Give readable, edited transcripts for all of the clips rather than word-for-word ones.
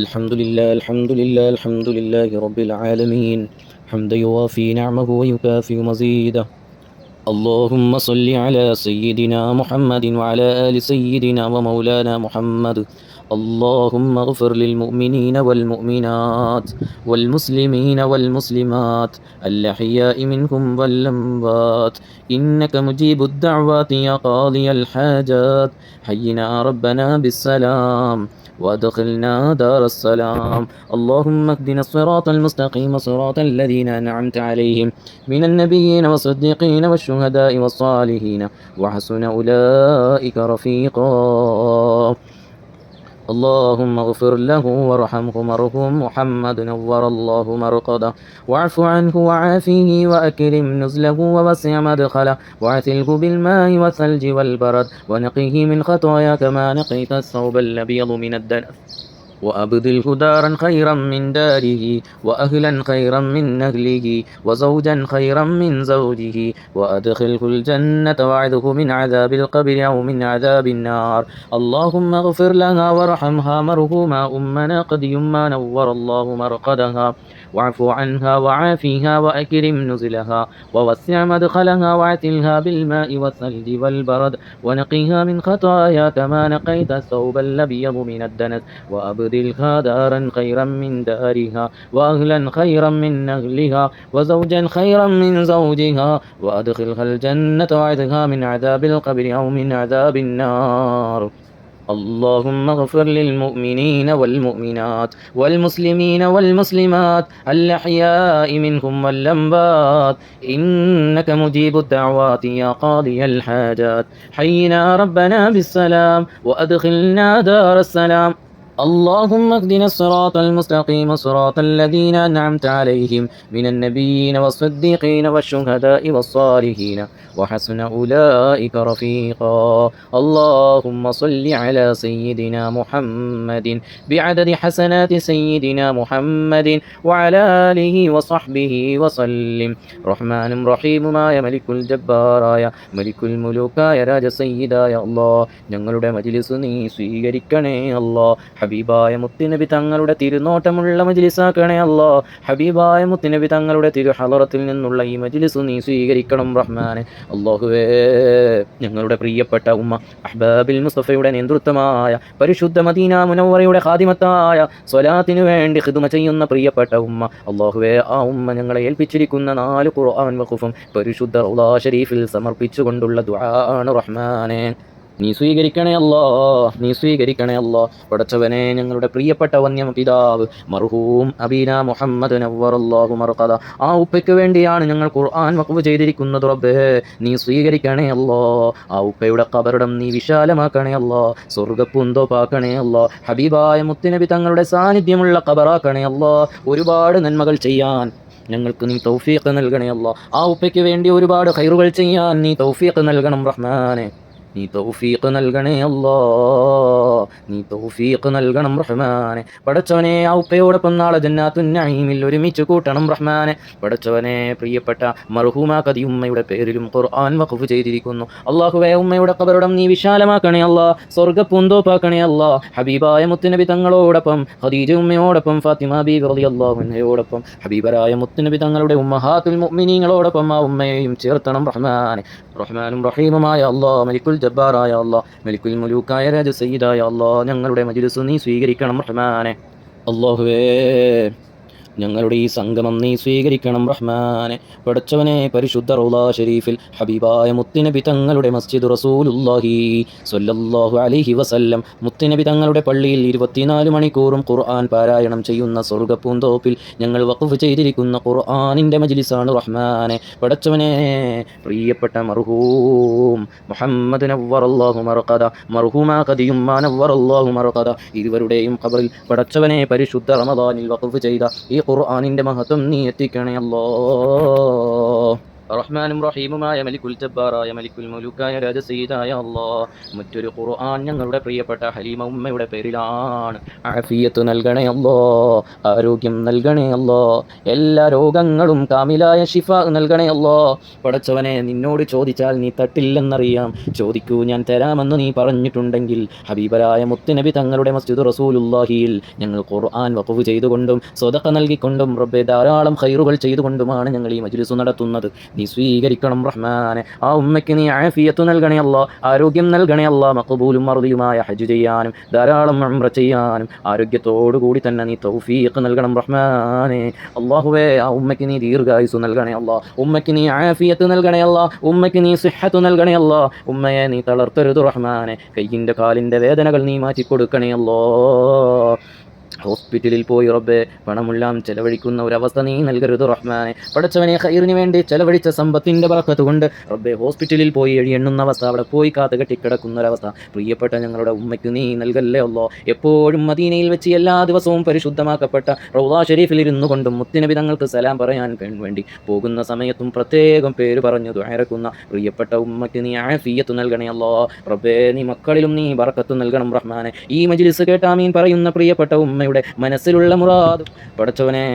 الحمد لله رب العالمين، حمدا يوافي نعمه ويكافئ مزيده. اللهم صل على سيدنا محمد وعلى آل سيدنا ومولانا محمد. اللهم اغفر للمؤمنين والمؤمنات والمسلمين والمسلمات الأحياء منهم والأموات، إنك مجيب الدعوات يا قاضي الحاجات. حينا ربنا بالسلام وأدخلنا دار السلام. اللهم اهدنا الصراط المستقيم، صراط الذين أنعمت عليهم من النبيين والصديقين والشهداء والصالحين، وحسن أولئك رفيقا. اللهم اغفر له وارحمه وارحم محمد، نور الله مرقده، واعف عنه وعافيه وأكرم نزله ووسع مدخله، واعثله بالماء والثلج والبرد، ونقيه من خطايا كما نقيت الثوب الأبيض من الدنس، وأبدله دارا خيرا من داره، وأهلا خيرا من أهله، وزوجا خيرا من زوجه، وأدخله الجنة واعذه من عذاب القبر أو من عذاب النار. اللهم اغفر لها وارحمها مرهوما أمنا قد يما نور الله مرقدها، واعف عنها وعافيها وأكرم نزلها، ووسع مدخلها، واعتلها بالماء والثلج والبرد، ونقيها من خطايا كما نقيت الثوب الأبيض من الدنس، وأبدلها دارا خيرا من دارها، وأهلا خيرا من أهلها، وزوجا خيرا من زوجها، وأدخلها الجنة واعذها من عذاب القبر أو من عذاب النار. اللهم اغفر للمؤمنين والمؤمنات والمسلمين والمسلمات الأحياء منهم والأموات، إنك مجيب الدعوات يا قاضي الحاجات. حينا ربنا بالسلام وأدخلنا دار السلام. اللهم اهدنا الصراط المستقيم، صراط الذين أنعمت عليهم من النبيين والصديقين والشهداء والصالحين، وحسن أولئك رفيقا. اللهم صل على سيدنا محمد بعدد حسنات سيدنا محمد وعلى آله وصحبه وسلم. رحمن رحيم يا ملك الجبار يا ملك الملوك يا രാജ സയ്യിദായ അല്ലാഹ്, ഞങ്ങളുടെ മജ്ലിസ് നീ സ്വീകരിക്കണേ അല്ലാഹ്. ഹബീബായ മുത്തുനബി തങ്ങളുടെ തിരുനോട്ടമുള്ള മജ്ലിസാക്കണേ അല്ലാഹ്. ഹബീബായ മുത്തുനബി തങ്ങളുടെ തിരുഹളറത്തിൽ നിന്നുള്ള ഈ മജ്ലിസ് നീ സ്വീകരിക്കണം റഹ്മാനെ. അല്ലാഹുവേ, ഞങ്ങളുടെ പ്രിയപ്പെട്ട ഉമ്മ അഹ്ബാബിൽ മുസ്തഫയുടെ നേതൃത്വമായ പരിശുദ്ധ മദീന മുനവ്വറയുടെ ഖാദിമത്തായ സ്വലാത്തിനു വേണ്ടി ഖിദ്മ ചെയ്യുന്ന പ്രിയപ്പെട്ട ഉമ്മ, അല്ലാഹുവേ, ആ ഉമ്മ ഞങ്ങളെ ഏൽപ്പിച്ചിരിക്കുന്ന 4 ഖുർആൻ വഖഫും പരിശുദ്ധ റൗള ഷരീഫിൽ സമർപ്പിച്ചുകൊണ്ടുള്ള ദുആ ആണ് റഹ്മാനെ. നീ സ്വീകരിക്കണേ അല്ലാ, നീ സ്വീകരിക്കണേ അല്ലാ. പടച്ചവനെ, ഞങ്ങളുടെ പ്രിയപ്പെട്ട വന്യ പിതാവ് മർഹൂം അബീന മുഹമ്മദ് നവ്വറല്ലാഹു മർഖദ, ആ ഉപ്പയ്ക്ക് വേണ്ടിയാണ് ഞങ്ങൾ ഖുർആൻ വഖഫ് ചെയ്തിരിക്കുന്നത് റബ്ബേ. നീ സ്വീകരിക്കണേ അല്ലാ. ആ ഉപ്പയുടെ ഖബറിടം നീ വിശാലമാക്കണേ അല്ലാ, സ്വർഗ്ഗപ്പൂന്തോപ്പാക്കണേ അല്ലാ. ഹബീബായ മുത്തുനബി തങ്ങളുടെ സാന്നിധ്യമുള്ള ഖബറാക്കണേ അല്ലാ. ഒരുപാട് നന്മകൾ ചെയ്യാൻ ഞങ്ങൾക്ക് നീ തൗഫീഖ് നൽകണേ അല്ലാ. ആ ഉപ്പയ്ക്ക് വേണ്ടി ഒരുപാട് ഖൈറുകൾ ചെയ്യാൻ നീ തൗഫീഖ് നൽകണം റഹ്മാനെ. നീ തൗഫീഖ് നൽകണേ അല്ലാ, നീ തൗഫീഖ് നൽകണം റഹ്മാനെ. പടച്ചവനെ, ആ ഉപ്പയോടൊപ്പം നാളെ ജന്നാത്തുൻ നഈമിൽ ഒരുമിച്ച് കൂട്ടണം റഹ്മാനെ. പടച്ചവനെ, പ്രിയപ്പെട്ട മർഹൂമ കദി ഉമ്മയുടെ പേരിലും ഖുർആൻ വഖഫ് ചെയ്തിരിക്കുന്നു. അല്ലാഹുവേ, ഉമ്മയുടെ ഖബറിടം നീ വിശാലമാക്കണേ അല്ലാ, സ്വർഗ്ഗപ്പൂന്തോപ്പാക്കണേ അല്ലാ. ഹബീബായ മുത്തുനബി തങ്ങളോടൊപ്പം, ഖദീജ ഉമ്മയോടൊപ്പം, ഫാത്തിമ ബീവി റളിയല്ലാഹു അൻഹയോടൊപ്പം, ഹബീബരായ മുത്തുനബി തങ്ങളുടെ ഉമ്മഹാത്തുൽ മുഅ്മിനീങ്ങളോടൊപ്പം ആ ഉമ്മയെയും ചേർത്തണം റഹ്മാനെ. റഹ്മാനും റഹീമുമായ അല്ലാഹ്, മലിക്കുൽ ജബ്ബാറായ അല്ലാഹ്, മലിക്കുൽ മുലൂക്കായ രാജ സയ്യിദായ അല്ലാഹ്, ഞങ്ങളുടെ മജ്ലിസ് നീ സ്വീകരിക്കണം റഹ്മാനെ. അല്ലാഹുവേ, ഞങ്ങളുടെ ഈ സംഗമം നീ സ്വീകരിക്കണം റഹ്മാനെ. പടച്ചവനെ, പരിശുദ്ധ റൗള ഷരീഫിൽ ഹബീബായ മുത്തുനബി തങ്ങളുടെ മസ്ജിദ് റസൂലുള്ളാഹി സ്വല്ലല്ലാഹു അലൈഹി വസല്ലം, മുത്തുനബി തങ്ങളുടെ പള്ളിയിൽ 24 മണിക്കൂറും ഖുർആൻ പാരായണം ചെയ്യുന്ന സ്വർഗ്ഗപ്പൂന്തോപ്പിൽ ഞങ്ങൾ വഖഫ് ചെയ്തിരിക്കുന്ന ഖുർആനിൻ്റെ മജ്ലിസാണ് റഹ്മാനെ. പടച്ചവനെ, പ്രിയപ്പെട്ട മർഹൂം മുഹമ്മദ് നവ്വറല്ലാഹു മർഖദ, മർഹൂമ ഖദിയുമ്മ നവ്വറല്ലാഹു മർഖദ, ഇരുവരുടെയും ഖബറിൽ പടച്ചവനെ പരിശുദ്ധ റമദാനിൽ വഖഫ് ചെയ്ത ഈ ഖുർആനിൻ്റെ മഹത്വം നീ എത്തിക്കണേ അല്ലാഹ്. റഹ്മാനും റഹീമുമായ മലിക്കുൽ ജബ്ബാറായ മലിക്കുൽ മുലൂക്കായ രാജസയ്യിദായ അല്ലാഹ്. മറ്റൊരു ഖുർആൻ ഞങ്ങളുടെ പ്രിയപ്പെട്ട ഹലീമ ഉമ്മയുടെ പേരിലാണ്. ആഫിയത്ത് നൽകണേ അല്ലാഹ്, ആരോഗ്യം നൽകണേ അല്ലാഹ്, എല്ലാ രോഗങ്ങളും കാമിലായ ശിഫ നൽകണേ അല്ലാഹ്. പടച്ചവനെ, നിന്നോട് ചോദിച്ചാൽ നീ തട്ടില്ലെന്നറിയാം. ചോദിക്കൂ, ഞാൻ തരാമെന്ന് നീ പറഞ്ഞിട്ടുണ്ടെങ്കിൽ ഹബീബരായ മുത്തുനബി തങ്ങളുടെ മസ്ജിദ് റസൂലുള്ളാഹിയിൽ ഞങ്ങൾ ഖുർആൻ വഖഫ് ചെയ്തുകൊണ്ടും സ്വതഖ നൽകിക്കൊണ്ടും റബ്ബേ ധാരാളം ഖൈറുകൾ ചെയ്തുകൊണ്ടുമാണ് ഞങ്ങൾ ഈ മജ്ലിസ് നടത്തുന്നത്. നീ സ്വീകരിക്കണം റഹ്മാനെ. ആ ഉമ്മയ്ക്ക് നീ ആഫിയത്ത് നൽകണേ അല്ലാഹ്, ആരോഗ്യം നൽകണേ അല്ലാഹ്. മഖബൂലും മർദിയുമായ ഹജ്ജ് ചെയ്യാനും ധാരാളം ഉംറ ചെയ്യാനും ആരോഗ്യത്തോടു കൂടി തന്നെ നീ തൗഫീഖ് നൽകണം റഹ്മാനെ. അല്ലാഹുവേ, ആ ഉമ്മയ്ക്ക് നീ ദീർഘായുസ്സ് നൽകണേ അല്ലാഹ്, ഉമ്മയ്ക്ക് നീ ആഫിയത്ത് നൽകണേ അല്ലാഹ്, ഉമ്മയ്ക്ക് നീ സിഹ്ഹത്ത് നൽകണേ അല്ലാഹ്. ഉമ്മയെ നീ തളർത്തരുത് റഹ്മാനെ. കയ്യിൻ്റെ കാലിൻ്റെ വേദനകൾ നീ മാറ്റിക്കൊടുക്കണേ അല്ലാഹ്. ഹോസ്പിറ്റലിൽ പോയി റബ്ബെ പണമെല്ലാം ചെലവഴിക്കുന്ന ഒരവസ്ഥ നീ നൽകരുത് റഹ്മാനെ. പടച്ചവനെ, ഖൈറിന് വേണ്ടി ചെലവഴിച്ച സമ്പത്തിൻ്റെ ബറക്കത്ത് കൊണ്ട് റബ്ബെ ഹോസ്പിറ്റലിൽ പോയി എണ്ണുന്ന അവസ്ഥ, അവിടെ പോയി കാത്ത് കെട്ടിക്കിടക്കുന്ന ഒരവസ്ഥ പ്രിയപ്പെട്ട ഞങ്ങളുടെ ഉമ്മയ്ക്ക് നീ നൽകല്ലേ അല്ലോ. എപ്പോഴും മദീനയിൽ വെച്ച് എല്ലാ ദിവസവും പരിശുദ്ധമാക്കപ്പെട്ട റൗള ഷരീഫിൽ ഇരുന്നു കൊണ്ടും മുത്തുനബി തങ്ങൾക്ക് സലാം പറയാൻ വേണ്ടി പോകുന്ന സമയത്തും പ്രത്യേകം പേര് പറഞ്ഞു ദുആരക്കുന്ന പ്രിയപ്പെട്ട ഉമ്മയ്ക്ക് നീ ആഫിയത്ത് നൽകണേ അല്ലോ. റബ്ബേ, നീ മക്കളിലും നീ ബറക്കത്ത് നൽകണം റഹ്മാനെ. ഈ മജ്ലിസ് കേട്ട് ആമീൻ പറയുന്ന പ്രിയപ്പെട്ട ഉമ്മയുടെ മനസ്സിലുള്ള മുറാദ് പടച്ചവനെ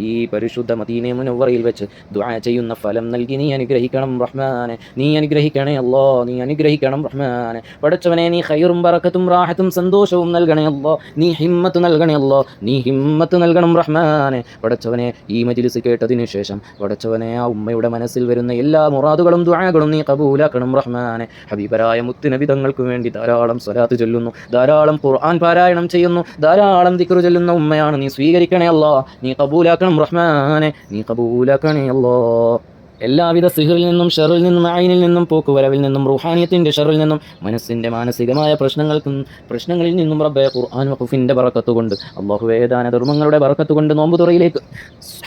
ഈ പരിശുദ്ധ മദീന മുനവ്വറയിൽ വെച്ച് ദുആ ചെയ്യുന്ന ഫലം നൽകി നീ അനുഗ്രഹിക്കണം റഹ്മാനെ. നീ അനുഗ്രഹിക്കണേ അല്ലാ, നീ അനുഗ്രഹിക്കണം റഹ്മാനെ. പടച്ചവനെ, നീ ഖൈറും ബറക്കത്തും റാഹത്തും സന്തോഷവും നൽകണേ അല്ലാ. നീ ഹിമ്മത്ത് നൽകണേ അല്ലാ, നീ ഹിമ്മത്ത് നൽകണം റഹ്മാനെ. പടച്ചവനെ, ഈ മജ്ലിസ് കേട്ടതിനു ശേഷം പടച്ചവനെ ആ ഉമ്മയുടെ മനസ്സിൽ വരുന്ന എല്ലാ മുറാദുകളും ദുആകളും നീ ഖബൂലാക്കണം റഹ്മാനെ. ഹബീബരായ മുത്തുനബി തങ്ങൾക്ക് വേണ്ടി ധാരാളം സ്വലാത്ത് ചൊല്ലുന്നു, ധാരാളം ഖുർആൻ പാരായണം ചെയ്യുന്നു, ധാരാളം ദിക്ർ ചൊല്ലുന്ന ഉമ്മയാണ്. നീ സ്വീകരിക്കണേ അല്ലാ, നീ ഖബൂലാക്കണം റഹ്മാനെ, നീ ഖബൂലാക്കണേ അല്ലാ. എല്ലാവിധ സിഹറിൽ നിന്നും ഷറിൽ നിന്നും ഐനിൽ നിന്നും പോക്കുവരവിൽ നിന്നും റൂഹാനിയത്തിൻ്റെ ഷറിൽ നിന്നും മനസ്സിൻ്റെ മാനസികമായ പ്രശ്നങ്ങളിൽ നിന്നും റബ്ബേ ഖുർആൻ വഖഫിൻ്റെ ബറക്കത്ത് കൊണ്ട് അല്ലാഹുവേ ദാന ധർമ്മങ്ങളുടെ ബറക്കത്ത് കൊണ്ട് നോമ്പുതുറയിലേക്ക്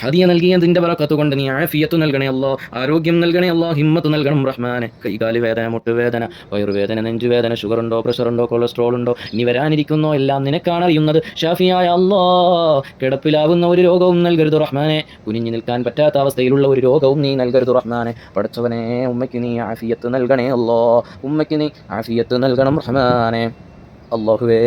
ഹദിയ നൽകിയതിൻ്റെ ബറക്കത്ത് കൊണ്ട് നീ ആഫിയത്ത് നൽകണേ അല്ലാ, ആരോഗ്യം നൽകണേ അല്ലാ, ഹിമ്മത്ത് നൽകണം റഹ്മാനെ. കൈകാലി വേദന, മുട്ടുവേദന, വയറുവേദന, നെഞ്ചുവേദന, ഷുഗറുണ്ടോ, പ്രഷറുണ്ടോ, കൊളസ്ട്രോൾ ഉണ്ടോ, ഇനി വരാനിരിക്കുന്നോ എല്ലാം നിനക്കാണ് അറിയുന്നത്. ഷാഫിയായ അല്ലാ, കിടപ്പിലാവുന്ന ഒരു രോഗവും നൽകരുത് റഹ്മാനെ. കുനിഞ്ഞു നിൽക്കാൻ പറ്റാത്ത അവസ്ഥയിലുള്ള ഒരു രോഗവും നീ നൽകരുത് റഹ്മാനെ. പടച്ചവനെ, ഉമ്മയ്ക്ക് നീ ആഫിയത്ത് നൽകണേ അല്ലാ, ഉമ്മയ്ക്ക് നീ ആഫിയത്ത് നൽകണം റഹ്മാനെ. അല്ലാഹുവേ,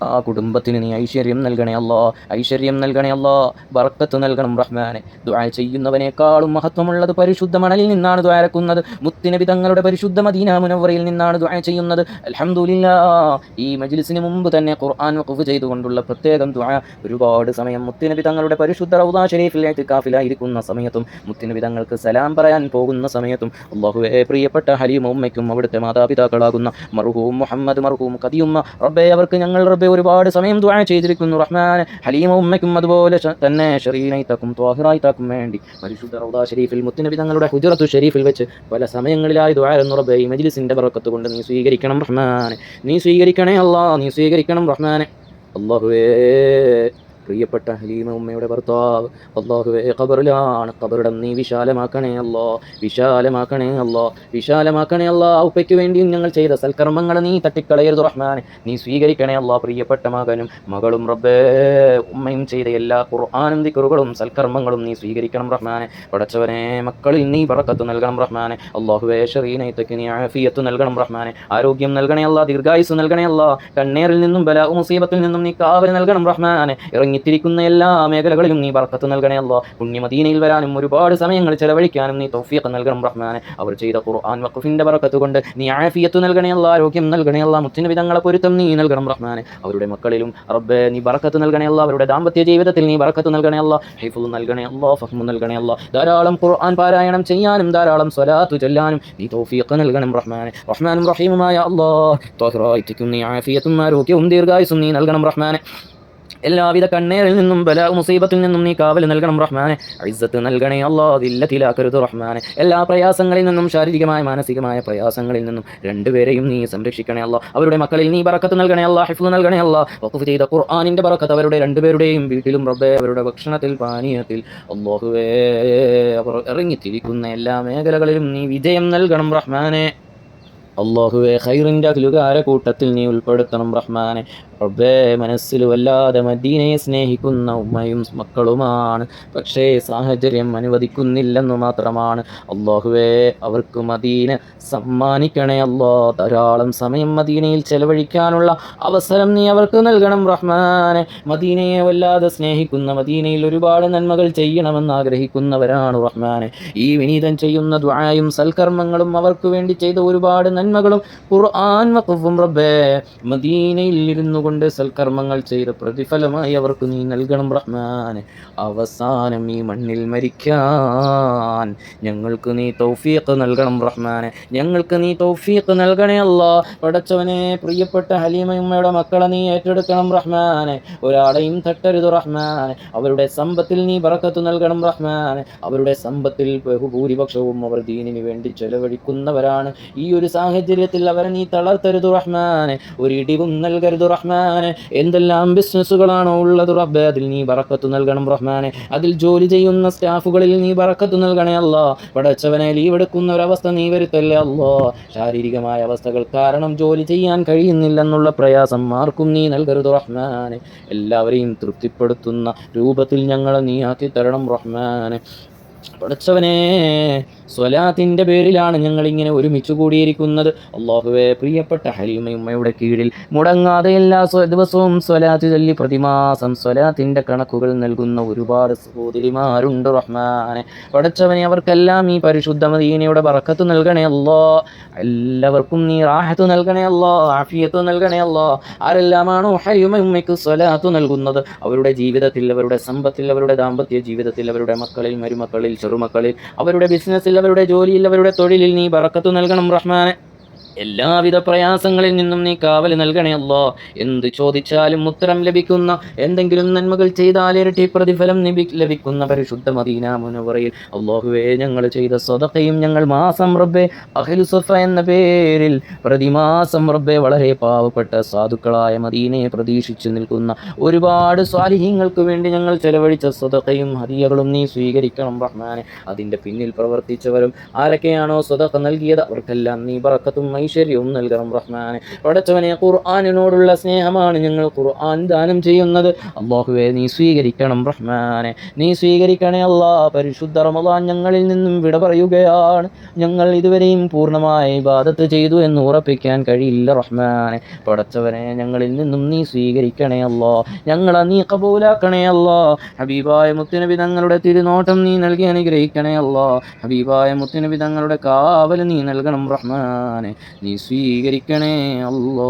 ആ കുടുംബത്തിന് നീ ഐശ്വര്യം നൽകണേ അല്ലാ, ഐശ്വര്യം നൽകണേ അല്ലാ, ബർക്കത്ത് നൽകണം റഹ്മാനെ. ദുആ ചെയ്യുന്നവനേക്കാളും മഹത്വമുള്ളത് പരിശുദ്ധ മണലിൽ നിന്നാണ് ദുആരക്കുന്നത്. മുത്തുനബി തങ്ങളുടെ പരിശുദ്ധ മദീന മുനവ്വറയിൽ നിന്നാണ് ദുആ ചെയ്യുന്നത്. അൽഹംദുലില്ലാഹ്, ഈ മജ്ലിസിന് മുമ്പ് തന്നെ ഖുർആൻ വഖഫ് ചെയ്തുകൊണ്ടുള്ള പ്രത്യേകം ദുആ ഒരുപാട് സമയം മുത്തുനബി തങ്ങളുടെ പരിശുദ്ധ റൗദ ഷരീഫിൽ ഇഅ്തികാഫിലായിരിക്കുന്ന സമയത്തും മുത്തുനബി തങ്ങൾക്ക് സലാം പറയാൻ പോകുന്ന സമയത്തും അല്ലാഹുവേ, പ്രിയപ്പെട്ട ഹലീമ ഉമ്മയ്ക്കും അവിടുത്തെ മാതാപിതാക്കളാകുന്ന മർഹൂം മുഹമ്മദ്, മർഹൂം ഖദിയുമ്മ റബ്ബേ, അവർക്ക് ഞങ്ങൾ റബ്ബേ ഒരുപാട് സമയം ദുആ ചെയ്തിരിക്കുന്നു റഹ്മാനെ. ഹലീമ ഉമ്മയ്ക്കും അതുപോലെ തന്നെ ഷറീനൈതക്കും ത്വാഹിറായിതാക്കും വേണ്ടി പരിശുദ്ധ റൗദ ഷരീഫിൽ മുത്തുനബി തങ്ങളുടെ ഹുജറത്തു ഷരീഫിൽ വെച്ച് പല സമയങ്ങളിലായി ദുആ ചെയ്യുന്നു റബ്ബേ. ഈ മജ്ലിസിന്റെ ബറക്കത്ത് കൊണ്ട് നീ സ്വീകരിക്കണം റഹ്മാനെ, നീ സ്വീകരിക്കണേ അല്ലാ, നീ സ്വീകരിക്കണം റഹ്മാനെ. അല്ലാഹുവേ, പ്രിയപ്പെട്ട ഹലീമ ഉമ്മയുടെ ഭർത്താവ് അല്ലാഹുവേ ഖബറിലാണ്, ഖബറിടം നീ വിശാലമാക്കണേ അല്ലാ, വിശാലമാക്കണേ അല്ലാ, വിശാലമാക്കണേ അല്ലാ. ഉപ്പയ്ക്ക് വേണ്ടിയും ഞങ്ങൾ ചെയ്ത സൽക്കർമ്മങ്ങൾ നീ തട്ടിക്കളയരുത് റഹ്മാനെ, നീ സ്വീകരിക്കണേ അല്ലാ. പ്രിയപ്പെട്ട മകനും മകളും റബ്ബേ ഉമ്മയും ചെയ്ത എല്ലാ ഖുർആനും ദിക്റുകളും സൽക്കർമ്മങ്ങളും നീ സ്വീകരിക്കണം റഹ്മാനെ. പടച്ചവനെ, മക്കളിൽ നീ ബറക്കത്ത് നൽകണം റഹ്മാനെ. അല്ലാഹുവേ, ഷറീനൈതക്ക് നീ ആഫിയത്ത് നൽകണം റഹ്മാനെ, ആരോഗ്യം നൽകണേ അല്ലാ, ദീർഘായുസ് നൽകണേ അല്ലാ. കണ്ണേറിൽ നിന്നും ബലാ മുസീബത്തിൽ നിന്നും നീ കാവൽ നൽകണം റഹ്മാനെ. ഇറങ്ങിത്തിരിക്കുന്ന എല്ലാ മേഖലകളിലും നീ ബർക്കത്ത് നൽകണേ അല്ലാ. പുണ്യമദീനയിൽ വരാനും ഒരുപാട് സമയങ്ങൾ ചെലവഴിക്കാനും നീ തൗഫീഖ് നൽകണം റഹ്മാനെ. അവർ ചെയ്ത ഖുർആൻ വഖഫിന്റെ ബറക്കത്ത് കൊണ്ട് നീ ആഫിയത്ത് നൽകണേ അല്ലാ, ആരോഗ്യം നൽകണേ അല്ലാ. മുത്തുനബി തങ്ങളെ പൊരുത്തം നീ നൽകണം റഹ്മാനെ. അവരുടെ മക്കളിലും റബ്ബേ നീ ബറക്കത്ത് നൽകണേ അല്ലാ, അവരുടെ ദാമ്പത്യ ജീവിതത്തിൽ നീ ബറക്കത്ത് നൽകണേ അല്ലാ, ഹിഫ്ള് നൽകണേ അല്ലാ, ഫഹ്മ് നൽകണേ അല്ലാ. ധാരാളം ഖുർആൻ പാരായണം ചെയ്യാനും ധാരാളം സ്വലാത്ത് ചൊല്ലാനും നീ തൗഫീഖ് നൽകണം റഹ്മാനെ. റഹ്മാനും റഹീമുമായ അല്ലാഹ്, ത്വാഹിറായിക്കും നീ ആഫിയത്തും ആരോഗ്യവും ദീർഘായുസ്സും നീ നൽകണം റഹ്മാനെ. എല്ലാവിധ കണ്ണേറിൽ നിന്നും ബലാ മുസീബത്തിൽ നിന്നും നീ കാവൽ നൽകണം റഹ്മാനെ. ഇസ്സത്ത് നൽകണേ അല്ലാ, ദില്ലത്തിലാക്കരുത് റഹ്മാനെ. എല്ലാ പ്രയാസങ്ങളിൽ നിന്നും ശാരീരികമായ മാനസികമായ പ്രയാസങ്ങളിൽ നിന്നും രണ്ടുപേരെയും നീ സംരക്ഷിക്കണേ അല്ലാ. അവരുടെ മക്കളിൽ നീ ബറക്കത്ത് നൽകണേ അല്ലാ, ഹിഫ്ള് നൽകണേ അല്ലാ. വഖഫ് ചെയ്ത ഖുർആനിന്റെ ബറക്കത്ത് അവരുടെ രണ്ടുപേരുടെയും വീട്ടിലും റബ്ബേ, അവരുടെ ഭക്ഷണത്തിൽ പാനീയത്തിൽ അല്ലാഹുവേ അവർ ഇറങ്ങിത്തിരിക്കുന്ന എല്ലാ മേഖലകളിലും നീ വിജയം നൽകണം റഹ്മാനെ. അള്ളാഹുവേ ഖൈറിൻ്റെ അഖിലുകാരെ കൂട്ടത്തിൽ നീ ഉൾപ്പെടുത്തണം റഹ്മാനെ. റബ്ബേ, മനസ്സിൽ വല്ലാതെ മദീനയെ സ്നേഹിക്കുന്ന ഉമ്മയും മക്കളുമാണ്. പക്ഷേ സാഹചര്യം അനുവദിക്കുന്നില്ലെന്നു മാത്രമാണ്. അള്ളാഹുവേ, അവർക്ക് മദീന സമ്മാനിക്കണേ അല്ലാ. ധാരാളം സമയം മദീനയിൽ ചെലവഴിക്കാനുള്ള അവസരം നീ അവർക്ക് നൽകണം റഹ്മാനെ. മദീനയെ വല്ലാതെ സ്നേഹിക്കുന്ന, മദീനയിൽ ഒരുപാട് നന്മകൾ ചെയ്യണമെന്ന് ആഗ്രഹിക്കുന്നവരാണ് റഹ്മാനെ. ഈ വിനീതൻ ചെയ്യുന്ന ദുആയും സൽക്കർമ്മങ്ങളും അവർക്ക് വേണ്ടി ചെയ്ത ഒരുപാട് നന്മകളും ഖുർആൻ വഖഫും റബ്ബേ, മദീനയിൽ ഇരുന്നു കൊണ്ട് സൽക്കർമ്മങ്ങൾ ചെയ്ത പ്രതിഫലമായി അവർക്ക് നീ നൽകണം റഹ്മാനെ. അവസാനം ഈ മണ്ണിൽ മരിക്കാൻ ഞങ്ങൾക്ക് നീ തൗഫീഖ് നൽകണം റഹ്മാനെ. ഞങ്ങൾക്ക് നീ തൗഫീഖ് നൽകണേ അല്ലാ. പടച്ചവനെ, പ്രിയപ്പെട്ട ഹലീമയുമ്മയുടെ മക്കളെ നീ ഏറ്റെടുക്കണം റഹ്മാനെ. ഒരാളെയും തട്ടരുത് റഹ്മാനെ. അവരുടെ സമ്പത്തിൽ നീ ബറക്കത്ത് നൽകണം റഹ്മാനെ. അവരുടെ സമ്പത്തിൽ ബഹുഭൂരിപക്ഷവും അവർ ദീനിന് വേണ്ടി ചെലവഴിക്കുന്നവരാണ്. ഈ ഒരു സാഹചര്യത്തിൽ അവരെ നീ തളർത്തരുത് റഹ്മാനെ. ഒരു ഇടിവും നൽകരുത് റഹ്മാനെ. എന്തെല്ലാം ബിസിനസ്സുകളാണോ ഉള്ളത് റബ്ബേ, അതിൽ നീ ബറക്കത്ത് നൽകണം റഹ്മാനെ. അതിൽ ജോലി ചെയ്യുന്ന സ്റ്റാഫുകളിൽ നീ ബറക്കത്ത് നൽകണേ അല്ലാ. പടച്ചവനെ, ലീവ് എടുക്കുന്ന ഒരവസ്ഥ നീ വരുത്തല്ലേ അല്ലാ. ശാരീരികമായ അവസ്ഥകൾ കാരണം ജോലി ചെയ്യാൻ കഴിയുന്നില്ലെന്നുള്ള പ്രയാസം ആർക്കും നീ നൽകരുത് റഹ്മാനെ. എല്ലാവരെയും തൃപ്തിപ്പെടുത്തുന്ന രൂപത്തിൽ ഞങ്ങളെ നീ ആക്കി തരണം റഹ്മാനെ. പടച്ചവനെ, സ്വലാത്തിൻ്റെ പേരിലാണ് ഞങ്ങളിങ്ങനെ ഒരുമിച്ച് കൂടിയിരിക്കുന്നത്. അള്ളാഹുവേ, പ്രിയപ്പെട്ട ഹലീമയുമ്മയുടെ കീഴിൽ മുടങ്ങാതെ എല്ലാ ദിവസവും സ്വലാത്ത് ചൊല്ലി പ്രതിമാസം സ്വലാത്തിൻ്റെ കണക്കുകൾ നൽകുന്ന ഒരുപാട് സഹോദരിമാരുണ്ട് റഹ്മാനെ. പടച്ചവനെ, അവർക്കെല്ലാം ഈ പരിശുദ്ധ മദീനയുടെ ബറക്കത്ത് നൽകണേ അല്ലാ. എല്ലാവർക്കും നീ റാഹത്ത് നൽകണേ അല്ലാ, ആഫിയത്ത് നൽകണേ അല്ലാ. ആരെല്ലാമാണോ ഹലീമയുമ്മയ്ക്ക് സ്വലാത്ത് നൽകുന്നത്, അവരുടെ ജീവിതത്തിൽ, അവരുടെ സമ്പത്തിൽ, അവരുടെ ദാമ്പത്യ ജീവിതത്തിൽ, അവരുടെ മക്കളിൽ, മരുമക്കളിൽ, ചെറുമക്കളിൽ, അവരുടെ ബിസിനസ്സിൽ, അവരുടെ ജോലിയിൽ, അവരുടെ തൊഴിലിൽ നീ ബറക്കത്ത് നൽകണം റഹ്മാനെ. എല്ലാവിധ പ്രയാസങ്ങളിൽ നിന്നും നീ കാവൽ നൽകണേ അല്ലാ. എന്ത് ചോദിച്ചാലും ഉത്തരം ലഭിക്കുന്ന, എന്തെങ്കിലും നന്മകൾ ചെയ്താൽ ഇരട്ടി പ്രതിഫലം ലഭിക്കുന്ന പരിശുദ്ധ മദീന മുനവ്വറയിൽ അല്ലാഹുവേ, ഞങ്ങൾ ചെയ്ത സ്വതഖയും ഞങ്ങൾ മാസം റബ്ബേ അഹ്ലു സഫ എന്ന പേരിൽ പ്രതിമാസം റബ്ബേ വളരെ പാവപ്പെട്ട സാധുക്കളായ മദീനയെ പ്രതീക്ഷിച്ചു നിൽക്കുന്ന ഒരുപാട് സ്വാലിഹീങ്ങൾക്ക് വേണ്ടി ഞങ്ങൾ ചെലവഴിച്ച സ്വതഖയും ഹദിയകളും നീ സ്വീകരിക്കണം റഹ്മാനെ. അതിൻ്റെ പിന്നിൽ പ്രവർത്തിച്ചവരും ആരൊക്കെയാണോ സ്വതഖ നൽകിയത് അവർക്കെല്ലാം നീ ബറക്കത്തും ഐശ്വര്യവും നൽകണം റഹ്മാനെ. പടച്ചവനെ, ഖുർആനിനോടുള്ള സ്നേഹമാണ് ഞങ്ങൾ ഖുർആൻ ദാനം ചെയ്യുന്നത്. അല്ലാഹുവേ, നീ സ്വീകരിക്കണം റഹ്മാനെ. നീ സ്വീകരിക്കണേ അല്ലാ. പരിശുദ്ധ റമളാൻ ഞങ്ങളിൽ നിന്നും വിട പറയുകയാണ്. ഞങ്ങൾ ഇതുവരെയും പൂർണ്ണമായി ഇബാദത്ത് ചെയ്തു എന്ന് ഉറപ്പിക്കാൻ കഴിയില്ല റഹ്മാനെ. പടച്ചവനെ, ഞങ്ങളിൽ നിന്നും നീ സ്വീകരിക്കണേ അല്ലാ. ഞങ്ങളെ നീ ഖബൂലാക്കണേ അല്ലാ. ഹബീബായ മുത്തുനബി തങ്ങളുടെ തിരുനോട്ടം നീ നൽകി അനുഗ്രഹിക്കണേ അല്ലാ. ഹബീബായ മുത്തുനബി തങ്ങളുടെ കാവൽ നീ നൽകണം റഹ്മാനെ. നീ സ്വീകരിക്കണേ അല്ലാ.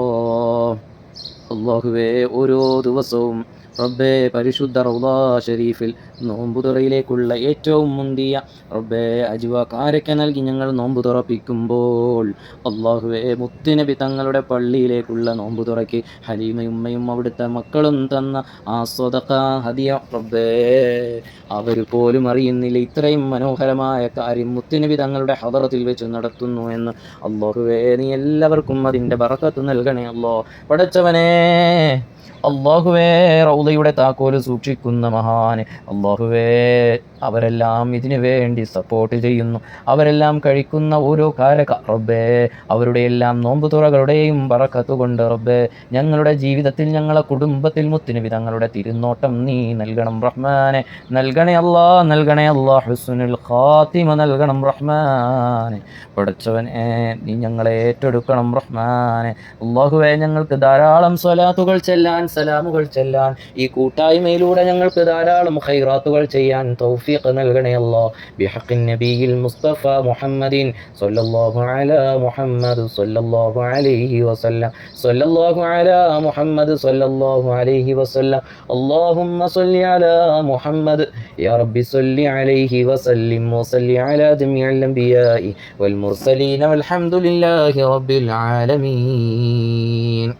അല്ലാഹുവേ, ഓരോ ദിവസവും റബ്ബേ പരിശുദ്ധ റൗളാ ഷരീഫിൽ നോമ്പുതുറയിലേക്കുള്ള ഏറ്റവും മുന്തിയ റബ്ബേ അജ്വ കാരക്ക നൽകി ഞങ്ങൾ നോമ്പു തുറപ്പിക്കുമ്പോൾ അല്ലാഹുവേ, മുത്തുനബി തങ്ങളുടെ പള്ളിയിലേക്കുള്ള നോമ്പുതുറയ്ക്ക് ഹലീമയുമ്മയും അവിടുത്തെ മക്കളും തന്ന ആ സ്വതഖ ഹദിയ റബ്ബേ, അവർ പോലും അറിയുന്നില്ല ഇത്രയും മനോഹരമായ കാര്യം മുത്തുനബി തങ്ങളുടെ ഹദറത്തിൽ വെച്ച് നടത്തുന്നു എന്ന്. അല്ലാഹുവേ, നീ എല്ലാവർക്കും അതിൻ്റെ ബറക്കത്ത് നൽകണേ അല്ലാ. പടച്ചവനേ, അല്ലാഹുവേ, റൗളയുടെ താക്കോല് സൂക്ഷിക്കുന്ന മഹാന് അല്ലാഹുവേ, അവരെല്ലാം ഇതിനു വേണ്ടി സപ്പോർട്ട് ചെയ്യുന്നു. അവരെല്ലാം കഴിക്കുന്ന ഓരോ കാരക റബ്ബേ, അവരുടെ എല്ലാം നോമ്പുതുറകളുടെയും ബറക്കത്ത് കൊണ്ട് റബ്ബേ, ഞങ്ങളുടെ ജീവിതത്തിൽ, ഞങ്ങളുടെ കുടുംബത്തിൽ മുത്തുനബി തങ്ങളുടെ തിരുനോട്ടം നീ നൽകണം റഹ്മാനെ. നൽകണേ അല്ലാ, നൽകണേ അല്ലാ. ഹുസ്നുൽ ഖാത്തിമ നൽകണം റഹ്മാനെ. പടച്ചവനെ, നീ ഞങ്ങളെ ഏറ്റെടുക്കണം റഹ്മാനെ. അല്ലാഹുവേ, ഞങ്ങൾക്ക് ധാരാളം സ്വലാത്തുകൾ ചെല്ലാൻ, സലാമുകൾ ചെല്ലാൻ, ഈ കൂട്ടായ്മയിലൂടെ ഞങ്ങൾക്ക് ധാരാളം ഖൈറാത്തുകൾ ചെയ്യാൻ തൗഫീഖ് നൽകണേ അല്ലാ. ബിഹഖിൻ നബിയിൽ മുസ്തഫ മുഹമ്മദിൻ സ്വല്ലല്ലാഹു അലാ മുഹമ്മദ് സ്വല്ലല്ലാഹു അലൈഹി വസല്ലം സ്വല്ലല്ലാഹു അലാ മുഹമ്മദ് സ്വല്ലല്ലാഹു അലൈഹി വസല്ലം. അല്ലാഹുമ്മ സ്വല്ലി അലാ മുഹമ്മദ് യാ റബ്ബി സ്വല്ലി അലൈഹി വസല്ലിം വസല്ലി അലാ ജമീഇൽ അംബിയാഇ വൽ മുർസലീൻ വൽഹംദുലില്ലാഹി റബ്ബിൽ ആലമീൻ.